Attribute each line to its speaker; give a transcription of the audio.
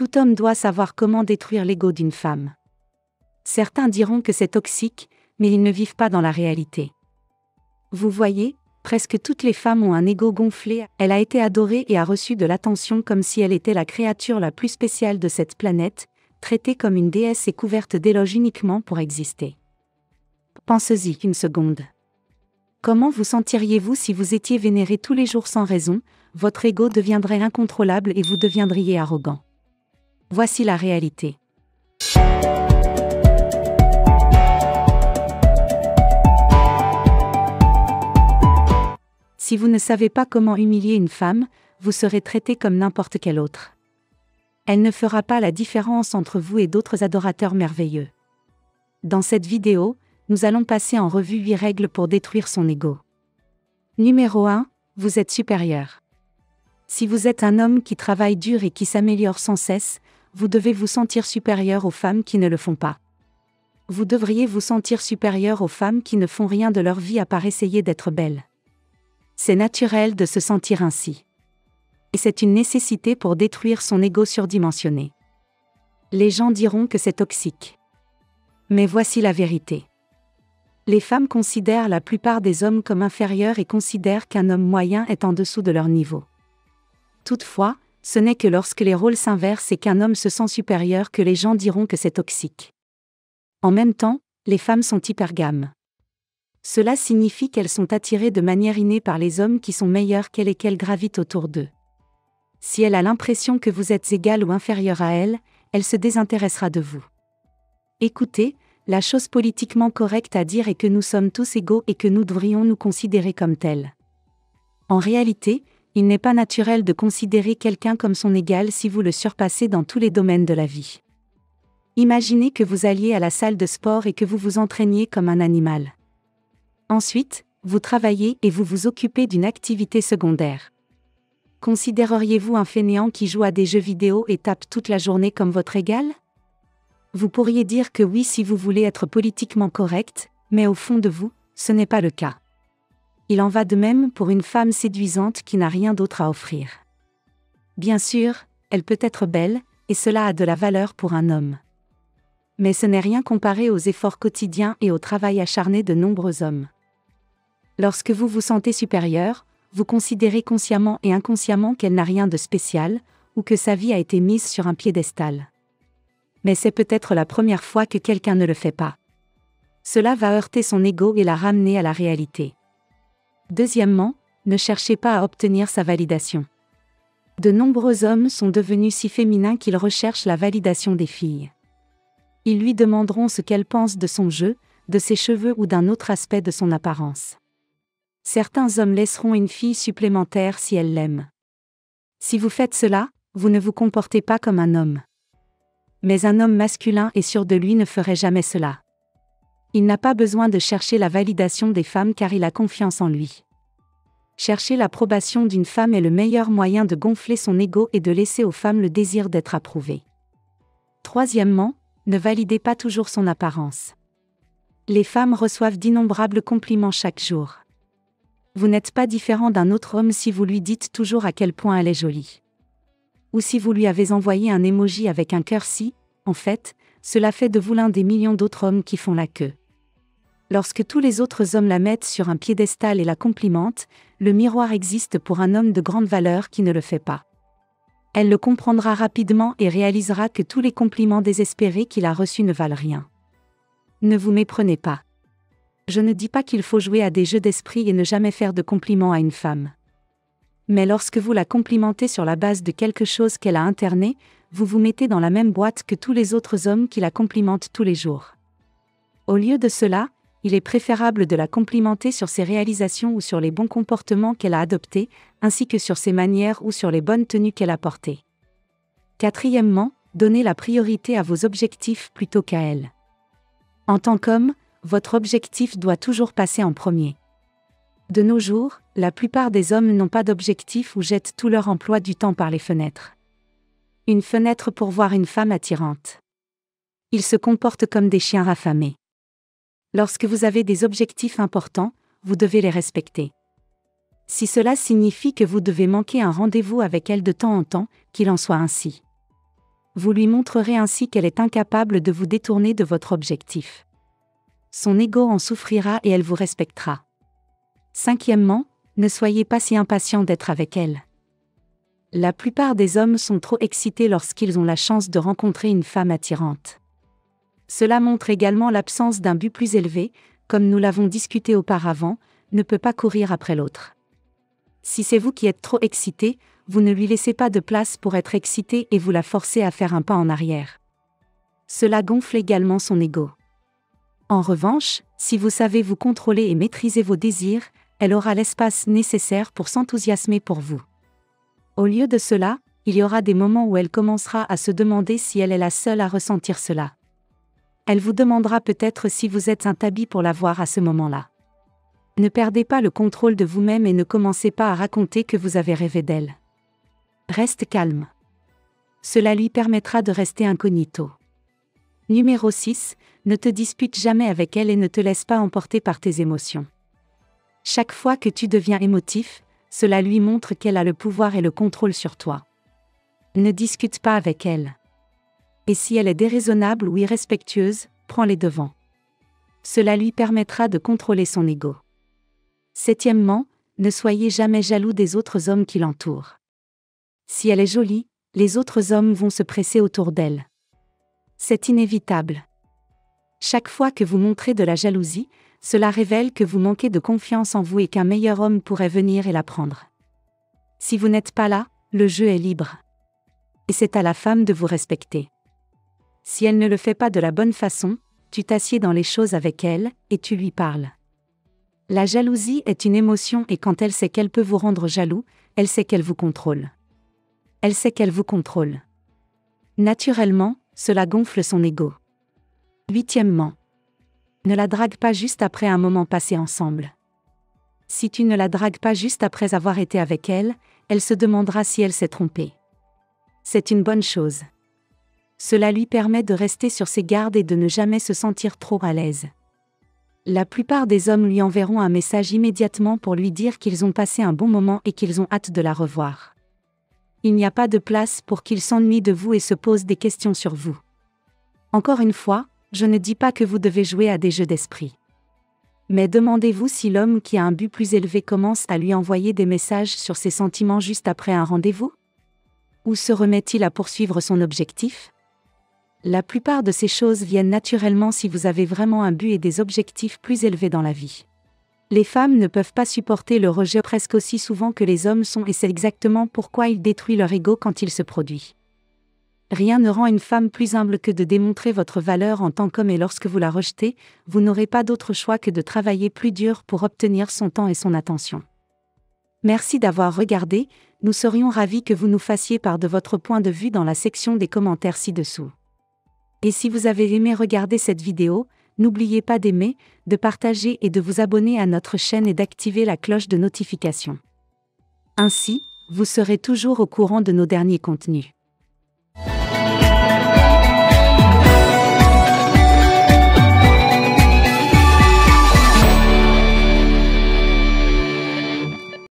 Speaker 1: Tout homme doit savoir comment détruire l'ego d'une femme. Certains diront que c'est toxique, mais ils ne vivent pas dans la réalité. Vous voyez, presque toutes les femmes ont un ego gonflé, elle a été adorée et a reçu de l'attention comme si elle était la créature la plus spéciale de cette planète, traitée comme une déesse et couverte d'éloges uniquement pour exister. Pensez-y une seconde. Comment vous sentiriez-vous si vous étiez vénéré tous les jours sans raison, votre ego deviendrait incontrôlable et vous deviendriez arrogant. Voici la réalité. Si vous ne savez pas comment humilier une femme, vous serez traité comme n'importe quel autre. Elle ne fera pas la différence entre vous et d'autres adorateurs merveilleux. Dans cette vidéo, nous allons passer en revue 8 règles pour détruire son ego. Numéro 1, vous êtes supérieur. Si vous êtes un homme qui travaille dur et qui s'améliore sans cesse, vous devez vous sentir supérieur aux femmes qui ne le font pas. Vous devriez vous sentir supérieur aux femmes qui ne font rien de leur vie à part essayer d'être belles. C'est naturel de se sentir ainsi. Et c'est une nécessité pour détruire son ego surdimensionné. Les gens diront que c'est toxique. Mais voici la vérité. Les femmes considèrent la plupart des hommes comme inférieurs et considèrent qu'un homme moyen est en dessous de leur niveau. Toutefois, ce n'est que lorsque les rôles s'inversent et qu'un homme se sent supérieur que les gens diront que c'est toxique. En même temps, les femmes sont hypergames. Cela signifie qu'elles sont attirées de manière innée par les hommes qui sont meilleurs qu'elles et qu'elles gravitent autour d'eux. Si elle a l'impression que vous êtes égal ou inférieur à elle, elle se désintéressera de vous. Écoutez, la chose politiquement correcte à dire est que nous sommes tous égaux et que nous devrions nous considérer comme tels. En réalité, il n'est pas naturel de considérer quelqu'un comme son égal si vous le surpassez dans tous les domaines de la vie. Imaginez que vous alliez à la salle de sport et que vous vous entraîniez comme un animal. Ensuite, vous travaillez et vous vous occupez d'une activité secondaire. Considéreriez-vous un fainéant qui joue à des jeux vidéo et tape toute la journée comme votre égal ? Vous pourriez dire que oui si vous voulez être politiquement correct, mais au fond de vous, ce n'est pas le cas. Il en va de même pour une femme séduisante qui n'a rien d'autre à offrir. Bien sûr, elle peut être belle, et cela a de la valeur pour un homme. Mais ce n'est rien comparé aux efforts quotidiens et au travail acharné de nombreux hommes. Lorsque vous vous sentez supérieur, vous considérez consciemment et inconsciemment qu'elle n'a rien de spécial, ou que sa vie a été mise sur un piédestal. Mais c'est peut-être la première fois que quelqu'un ne le fait pas. Cela va heurter son ego et la ramener à la réalité. Deuxièmement, ne cherchez pas à obtenir sa validation. De nombreux hommes sont devenus si féminins qu'ils recherchent la validation des filles. Ils lui demanderont ce qu'elle pense de son jeu, de ses cheveux ou d'un autre aspect de son apparence. Certains hommes laisseront une fille supplémentaire si elle l'aime. Si vous faites cela, vous ne vous comportez pas comme un homme. Mais un homme masculin et sûr de lui ne ferait jamais cela. Il n'a pas besoin de chercher la validation des femmes car il a confiance en lui. Chercher l'approbation d'une femme est le meilleur moyen de gonfler son ego et de laisser aux femmes le désir d'être approuvées. Troisièmement, ne validez pas toujours son apparence. Les femmes reçoivent d'innombrables compliments chaque jour. Vous n'êtes pas différent d'un autre homme si vous lui dites toujours à quel point elle est jolie. Ou si vous lui avez envoyé un emoji avec un cœur si, en fait, cela fait de vous l'un des millions d'autres hommes qui font la queue. Lorsque tous les autres hommes la mettent sur un piédestal et la complimentent, le miroir existe pour un homme de grande valeur qui ne le fait pas. Elle le comprendra rapidement et réalisera que tous les compliments désespérés qu'il a reçus ne valent rien. Ne vous méprenez pas. Je ne dis pas qu'il faut jouer à des jeux d'esprit et ne jamais faire de compliments à une femme. Mais lorsque vous la complimentez sur la base de quelque chose qu'elle a interné, vous vous mettez dans la même boîte que tous les autres hommes qui la complimentent tous les jours. Au lieu de cela, il est préférable de la complimenter sur ses réalisations ou sur les bons comportements qu'elle a adoptés, ainsi que sur ses manières ou sur les bonnes tenues qu'elle a portées. Quatrièmement, donnez la priorité à vos objectifs plutôt qu'à elle. En tant qu'homme, votre objectif doit toujours passer en premier. De nos jours, la plupart des hommes n'ont pas d'objectif ou jettent tout leur emploi du temps par les fenêtres. Une fenêtre pour voir une femme attirante. Ils se comportent comme des chiens affamés. Lorsque vous avez des objectifs importants, vous devez les respecter. Si cela signifie que vous devez manquer un rendez-vous avec elle de temps en temps, qu'il en soit ainsi. Vous lui montrerez ainsi qu'elle est incapable de vous détourner de votre objectif. Son ego en souffrira et elle vous respectera. Cinquièmement, ne soyez pas si impatient d'être avec elle. La plupart des hommes sont trop excités lorsqu'ils ont la chance de rencontrer une femme attirante. Cela montre également l'absence d'un but plus élevé, comme nous l'avons discuté auparavant, ne peut pas courir après l'autre. Si c'est vous qui êtes trop excité, vous ne lui laissez pas de place pour être excité et vous la forcez à faire un pas en arrière. Cela gonfle également son ego. En revanche, si vous savez vous contrôler et maîtriser vos désirs, elle aura l'espace nécessaire pour s'enthousiasmer pour vous. Au lieu de cela, il y aura des moments où elle commencera à se demander si elle est la seule à ressentir cela. Elle vous demandera peut-être si vous êtes un tabi pour la voir à ce moment-là. Ne perdez pas le contrôle de vous-même et ne commencez pas à raconter que vous avez rêvé d'elle. Reste calme. Cela lui permettra de rester incognito. Numéro 6, ne te dispute jamais avec elle et ne te laisse pas emporter par tes émotions. Chaque fois que tu deviens émotif, cela lui montre qu'elle a le pouvoir et le contrôle sur toi. Ne discute pas avec elle. Et si elle est déraisonnable ou irrespectueuse, prends les devants. Cela lui permettra de contrôler son ego. Septièmement, ne soyez jamais jaloux des autres hommes qui l'entourent. Si elle est jolie, les autres hommes vont se presser autour d'elle. C'est inévitable. Chaque fois que vous montrez de la jalousie, cela révèle que vous manquez de confiance en vous et qu'un meilleur homme pourrait venir et la prendre. Si vous n'êtes pas là, le jeu est libre. Et c'est à la femme de vous respecter. Si elle ne le fait pas de la bonne façon, tu t'assieds dans les choses avec elle, et tu lui parles. La jalousie est une émotion et quand elle sait qu'elle peut vous rendre jaloux, elle sait qu'elle vous contrôle. Elle sait qu'elle vous contrôle. Naturellement, cela gonfle son ego. Huitièmement. Ne la drague pas juste après un moment passé ensemble. Si tu ne la dragues pas juste après avoir été avec elle, elle se demandera si elle s'est trompée. C'est une bonne chose. Cela lui permet de rester sur ses gardes et de ne jamais se sentir trop à l'aise. La plupart des hommes lui enverront un message immédiatement pour lui dire qu'ils ont passé un bon moment et qu'ils ont hâte de la revoir. Il n'y a pas de place pour qu'il s'ennuie de vous et se pose des questions sur vous. Encore une fois, je ne dis pas que vous devez jouer à des jeux d'esprit. Mais demandez-vous si l'homme qui a un but plus élevé commence à lui envoyer des messages sur ses sentiments juste après un rendez-vous ? Ou se remet-il à poursuivre son objectif ? La plupart de ces choses viennent naturellement si vous avez vraiment un but et des objectifs plus élevés dans la vie. Les femmes ne peuvent pas supporter le rejet presque aussi souvent que les hommes et c'est exactement pourquoi il détruit leur ego quand il se produit. Rien ne rend une femme plus humble que de démontrer votre valeur en tant qu'homme et lorsque vous la rejetez, vous n'aurez pas d'autre choix que de travailler plus dur pour obtenir son temps et son attention. Merci d'avoir regardé, nous serions ravis que vous nous fassiez part de votre point de vue dans la section des commentaires ci-dessous. Et si vous avez aimé regarder cette vidéo, n'oubliez pas d'aimer, de partager et de vous abonner à notre chaîne et d'activer la cloche de notification. Ainsi, vous serez toujours au courant de nos derniers contenus.